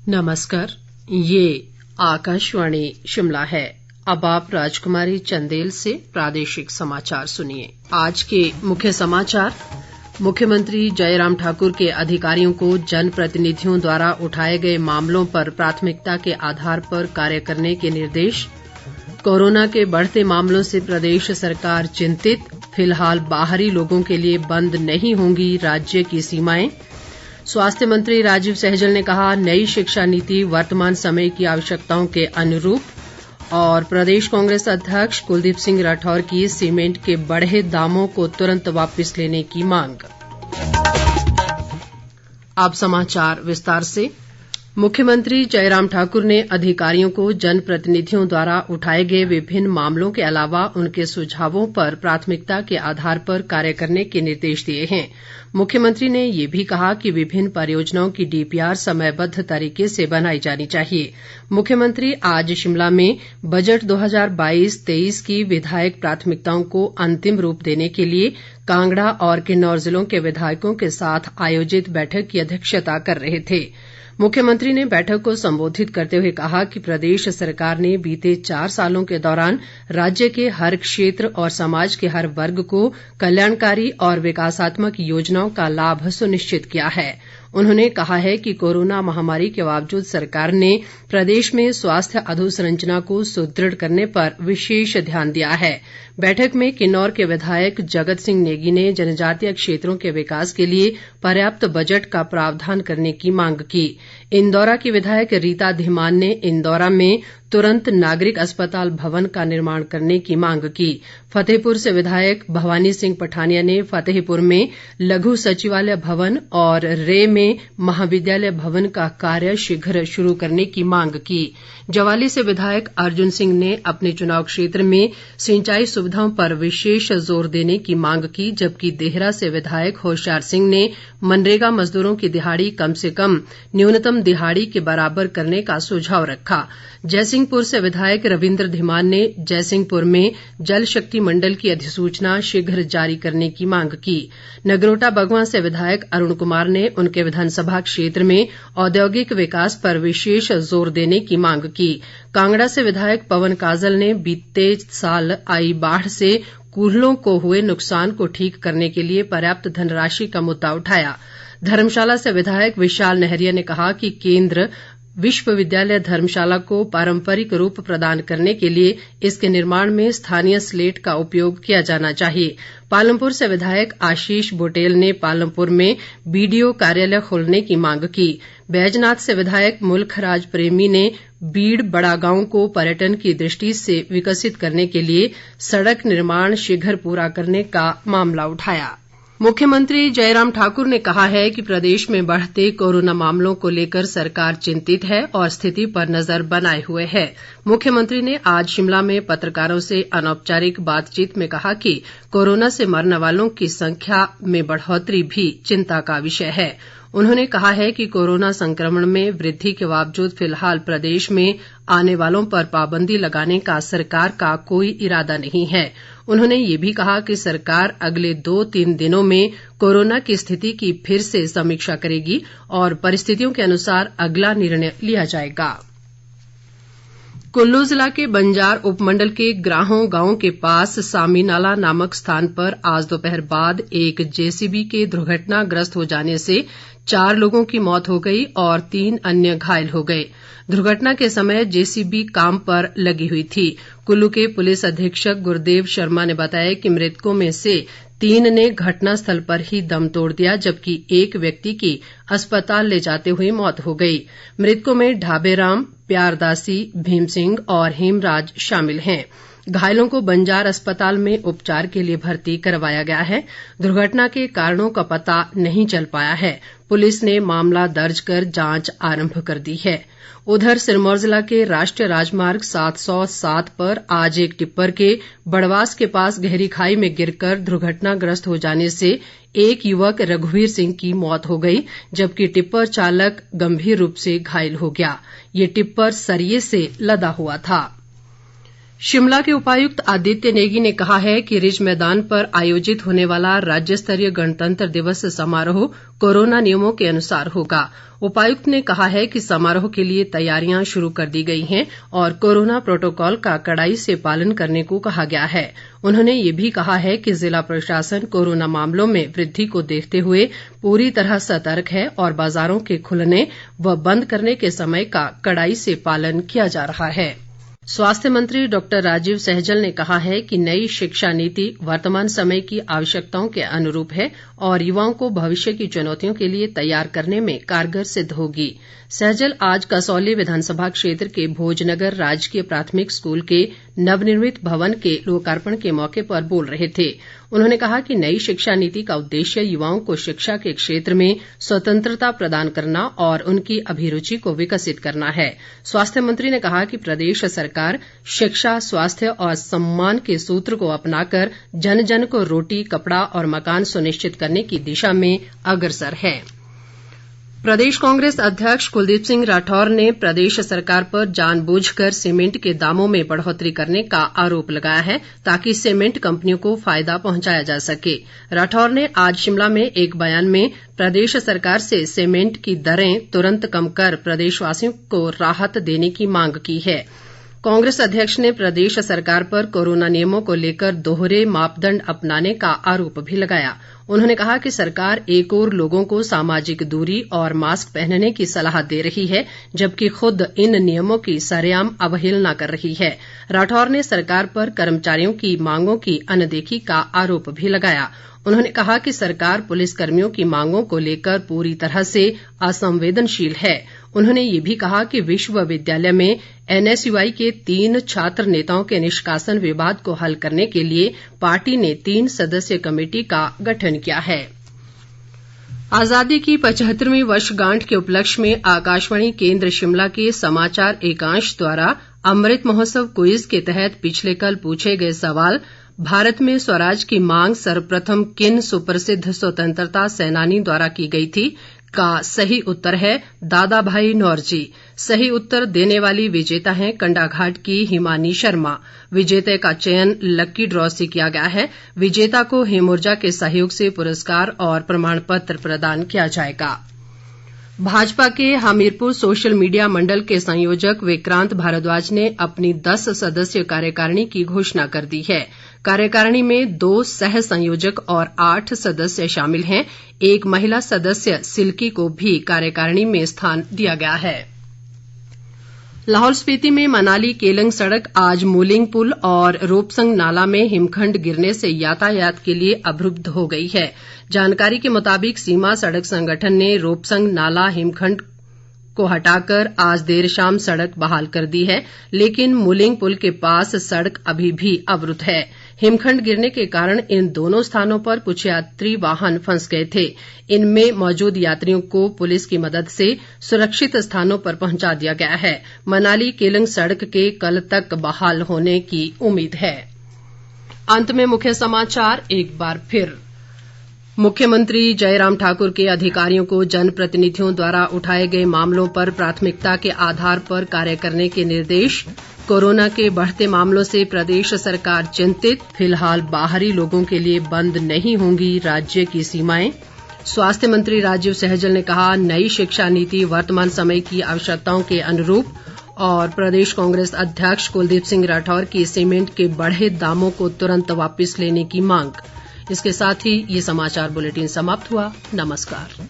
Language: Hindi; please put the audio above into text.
नमस्कार, ये आकाशवाणी शिमला है। अब आप राजकुमारी चंदेल से प्रादेशिक समाचार सुनिए। आज के मुख्य समाचार। मुख्यमंत्री जयराम ठाकुर के अधिकारियों को जनप्रतिनिधियों द्वारा उठाए गए मामलों पर प्राथमिकता के आधार पर कार्य करने के निर्देश। कोरोना के बढ़ते मामलों से प्रदेश सरकार चिंतित, फिलहाल बाहरी लोगों के लिए बंद नहीं होंगी राज्य की सीमाएं। स्वास्थ्य मंत्री राजीव सहजल ने कहा, नई शिक्षा नीति वर्तमान समय की आवश्यकताओं के अनुरूप। और प्रदेश कांग्रेस अध्यक्ष कुलदीप सिंह राठौर की सीमेंट के बढ़े दामों को तुरंत वापस लेने की मांग। अब समाचार विस्तार से। मुख्यमंत्री जयराम ठाकुर ने अधिकारियों को जनप्रतिनिधियों द्वारा उठाए गए विभिन्न मामलों के अलावा उनके सुझावों पर प्राथमिकता के आधार पर कार्य करने के निर्देश दिए हैं। मुख्यमंत्री ने ये भी कहा कि विभिन्न परियोजनाओं की डीपीआर समयबद्ध तरीके से बनाई जानी चाहिए। मुख्यमंत्री आज शिमला में बजट 2022-23 की विधायक प्राथमिकताओं को अंतिम रूप देने के लिए कांगड़ा और किन्नौर जिलों के विधायकों के साथ आयोजित बैठक की अध्यक्षता कर रहे थे। मुख्यमंत्री ने बैठक को संबोधित करते हुए कहा कि प्रदेश सरकार ने बीते 4 सालों के दौरान राज्य के हर क्षेत्र और समाज के हर वर्ग को कल्याणकारी और विकासात्मक योजनाओं का लाभ सुनिश्चित किया है। उन्होंने कहा है कि कोरोना महामारी के बावजूद सरकार ने प्रदेश में स्वास्थ्य अधोसंरचना को सुदृढ़ करने पर विशेष ध्यान दिया है। बैठक में किन्नौर के विधायक जगत सिंह नेगी ने जनजातीय क्षेत्रों के विकास के लिए पर्याप्त बजट का प्रावधान करने की मांग की। इंदौरा की विधायक रीता धीमान ने इंदौरा में तुरंत नागरिक अस्पताल भवन का निर्माण करने की मांग की। फतेहपुर से विधायक भवानी सिंह पठानिया ने फतेहपुर में लघु सचिवालय भवन और रे में महाविद्यालय भवन का कार्य शीघ्र शुरू करने की मांग की। ज्वाली से विधायक अर्जुन सिंह ने अपने चुनाव क्षेत्र में सिंचाई सुविधाओं पर विशेष जोर देने की मांग की, जबकि देहरा से विधायक होशियार सिंह ने मनरेगा मजदूरों की दिहाड़ी कम से कम न्यूनतम दिहाड़ी के बराबर करने का सुझाव रखा। जयसिंहपुर से विधायक रविन्द्र धीमान ने जयसिंहपुर में जल शक्ति मंडल की अधिसूचना शीघ्र जारी करने की मांग की। नगरोटा बगवां से विधायक अरुण कुमार ने उनके विधानसभा क्षेत्र में औद्योगिक विकास पर विशेष जोर देने की मांग की। कांगड़ा से विधायक पवन काजल ने बीते साल आई बाढ़ से कूहलों को हुए नुकसान को ठीक करने के लिए पर्याप्त धनराशि का मुद्दा उठाया। धर्मशाला से विधायक विशाल नहरिया ने कहा कि केंद्र विश्वविद्यालय धर्मशाला को पारंपरिक रूप प्रदान करने के लिए इसके निर्माण में स्थानीय स्लेट का उपयोग किया जाना चाहिए। पालमपुर से विधायक आशीष बुटेल ने पालमपुर में बीडीओ कार्यालय खोलने की मांग की। बैजनाथ से विधायक मुल्खराज प्रेमी ने बीड़ बड़ा गांव को पर्यटन की दृष्टि से विकसित करने के लिए सड़क निर्माण शीघ्र पूरा करने का मामला उठाया। मुख्यमंत्री जयराम ठाकुर ने कहा है कि प्रदेश में बढ़ते कोरोना मामलों को लेकर सरकार चिंतित है और स्थिति पर नजर बनाए हुए है। मुख्यमंत्री ने आज शिमला में पत्रकारों से अनौपचारिक बातचीत में कहा कि कोरोना से मरने वालों की संख्या में बढ़ोतरी भी चिंता का विषय है। उन्होंने कहा है कि कोरोना संक्रमण में वृद्धि के बावजूद फिलहाल प्रदेश में आने वालों पर पाबंदी लगाने का सरकार का कोई इरादा नहीं है। उन्होंने ये भी कहा कि सरकार अगले 2-3 दिनों में कोरोना की स्थिति की फिर से समीक्षा करेगी और परिस्थितियों के अनुसार अगला निर्णय लिया जाएगा। कुल्लू जिला के बंजार उपमंडल के ग्राहों गांव के पास सामीनाला नामक स्थान पर आज दोपहर बाद एक जेसीबी के दुर्घटनाग्रस्त हो जाने से 4 लोगों की मौत हो गई और 3 अन्य घायल हो गए। दुर्घटना के समय जेसीबी काम पर लगी हुई थी। कुल्लू के पुलिस अधीक्षक गुरदेव शर्मा ने बताया कि मृतकों में से 3 ने घटनास्थल पर ही दम तोड़ दिया, जबकि एक व्यक्ति की अस्पताल ले जाते हुए मौत हो गई। मृतकों में ढाबेराम, प्यारदासी, भीम सिंह और हेमराज शामिल हैं। घायलों को बंजार अस्पताल में उपचार के लिए भर्ती करवाया गया है। दुर्घटना के कारणों का पता नहीं चल पाया है। पुलिस ने मामला दर्ज कर जांच आरंभ कर दी है। उधर सिरमौर जिला के राष्ट्रीय राजमार्ग 707 पर आज एक टिप्पर के बड़वास के पास गहरी खाई में गिरकर दुर्घटनाग्रस्त हो जाने से एक युवक रघुवीर सिंह की मौत हो गई, जबकि टिप्पर चालक गंभीर रूप से घायल हो गया। ये टिप्पर सरिये से लदा हुआ था। शिमला के उपायुक्त आदित्य नेगी ने कहा है कि रिज मैदान पर आयोजित होने वाला राज्य स्तरीय गणतंत्र दिवस समारोह कोरोना नियमों के अनुसार होगा। उपायुक्त ने कहा है कि समारोह के लिए तैयारियां शुरू कर दी गई हैं और कोरोना प्रोटोकॉल का कड़ाई से पालन करने को कहा गया है। उन्होंने ये भी कहा है कि जिला प्रशासन कोरोना मामलों में वृद्धि को देखते हुए पूरी तरह सतर्क है और बाजारों के खुलने व बंद करने के समय का कड़ाई से पालन किया जा रहा है। स्वास्थ्य मंत्री डॉक्टर राजीव सैजल ने कहा है कि नई शिक्षा नीति वर्तमान समय की आवश्यकताओं के अनुरूप है और युवाओं को भविष्य की चुनौतियों के लिए तैयार करने में कारगर सिद्ध होगी। सैजल आज कसौली विधानसभा क्षेत्र के भोजनगर राजकीय प्राथमिक स्कूल के नवनिर्मित भवन के लोकार्पण के मौके पर बोल रहे थे। उन्होंने कहा कि नई शिक्षा नीति का उद्देश्य युवाओं को शिक्षा के क्षेत्र में स्वतंत्रता प्रदान करना और उनकी अभिरुचि को विकसित करना है। स्वास्थ्य मंत्री ने कहा कि प्रदेश सरकार शिक्षा, स्वास्थ्य और सम्मान के सूत्र को अपनाकर जन जन को रोटी, कपड़ा और मकान सुनिश्चित करने की दिशा में अग्रसर है। प्रदेश कांग्रेस अध्यक्ष कुलदीप सिंह राठौर ने प्रदेश सरकार पर जानबूझकर सीमेंट के दामों में बढ़ोतरी करने का आरोप लगाया है ताकि सीमेंट कंपनियों को फायदा पहुंचाया जा सके। राठौर ने आज शिमला में एक बयान में प्रदेश सरकार से सीमेंट की दरें तुरंत कम कर प्रदेशवासियों को राहत देने की मांग की है। कांग्रेस अध्यक्ष ने प्रदेश सरकार पर कोरोना नियमों को लेकर दोहरे मापदंड अपनाने का आरोप भी लगाया। उन्होंने कहा कि सरकार एक ओर लोगों को सामाजिक दूरी और मास्क पहनने की सलाह दे रही है जबकि खुद इन नियमों की सरेआम अवहेलना कर रही है। राठौर ने सरकार पर कर्मचारियों की मांगों की अनदेखी का आरोप भी लगाया। उन्होंने कहा कि सरकार पुलिस कर्मियों की मांगों को लेकर पूरी तरह से असंवेदनशील है। उन्होंने ये भी कहा कि विश्वविद्यालय में एनएसयूआई के 3 छात्र नेताओं के निष्कासन विवाद को हल करने के लिए पार्टी ने 3 सदस्यीय कमेटी का गठन किया है। आजादी की 75वीं वर्षगांठ के उपलक्ष्य में आकाशवाणी केंद्र शिमला के समाचार एकांश द्वारा अमृत महोत्सव क्विज के तहत पिछले कल पूछे गए सवाल भारत में स्वराज की मांग सर्वप्रथम किन सुप्रसिद्ध स्वतंत्रता सेनानी द्वारा की गई थी का सही उत्तर है दादा भाई नौरोजी। सही उत्तर देने वाली विजेता हैं कंडाघाट की हिमानी शर्मा। विजेता का चयन लकी ड्रॉ से किया गया है। विजेता को हिमऊर्जा के सहयोग से पुरस्कार और प्रमाण पत्र प्रदान किया जाएगा। भाजपा के हमीरपुर सोशल मीडिया मंडल के संयोजक विक्रांत भारद्वाज ने अपनी 10 सदस्यीय कार्यकारिणी की घोषणा कर दी है। कार्यकारिणी में 2 सह संयोजक और 8 सदस्य शामिल हैं। एक महिला सदस्य सिल्की को भी कार्यकारिणी में स्थान दिया गया है। लाहौल स्पीति में मनाली केलंग सड़क आज मूलिंग पुल और रोपसंग नाला में हिमखंड गिरने से यातायात के लिए अवरुद्ध हो गई है। जानकारी के मुताबिक सीमा सड़क संगठन ने रोपसंग नाला हिमखंड को हटाकर आज देर शाम सड़क बहाल कर दी है, लेकिन मूलिंग पुल के पास सड़क अभी भी अवरुद्ध है। हिमखंड गिरने के कारण इन दोनों स्थानों पर कुछ यात्री वाहन फंस गए थे। इनमें मौजूद यात्रियों को पुलिस की मदद से सुरक्षित स्थानों पर पहुंचा दिया गया है। मनाली केलंग सड़क के कल तक बहाल होने की उम्मीद है। अंत में मुख्य समाचार एक बार फिर। मुख्यमंत्री जयराम ठाकुर के अधिकारियों को जनप्रतिनिधियों द्वारा उठाए गए मामलों पर प्राथमिकता के आधार पर कार्य करने के निर्देश। कोरोना के बढ़ते मामलों से प्रदेश सरकार चिंतित। फिलहाल बाहरी लोगों के लिए बंद नहीं होंगी राज्य की सीमाएं। स्वास्थ्य मंत्री राजीव सैजल ने कहा नई शिक्षा नीति वर्तमान समय की आवश्यकताओं के अनुरूप। और प्रदेश कांग्रेस अध्यक्ष कुलदीप सिंह राठौर की सीमेंट के बढ़े दामों को तुरंत वापस लेने की मांग। इसके साथ ही ये समाचार बुलेटिन समाप्त हुआ। नमस्कार।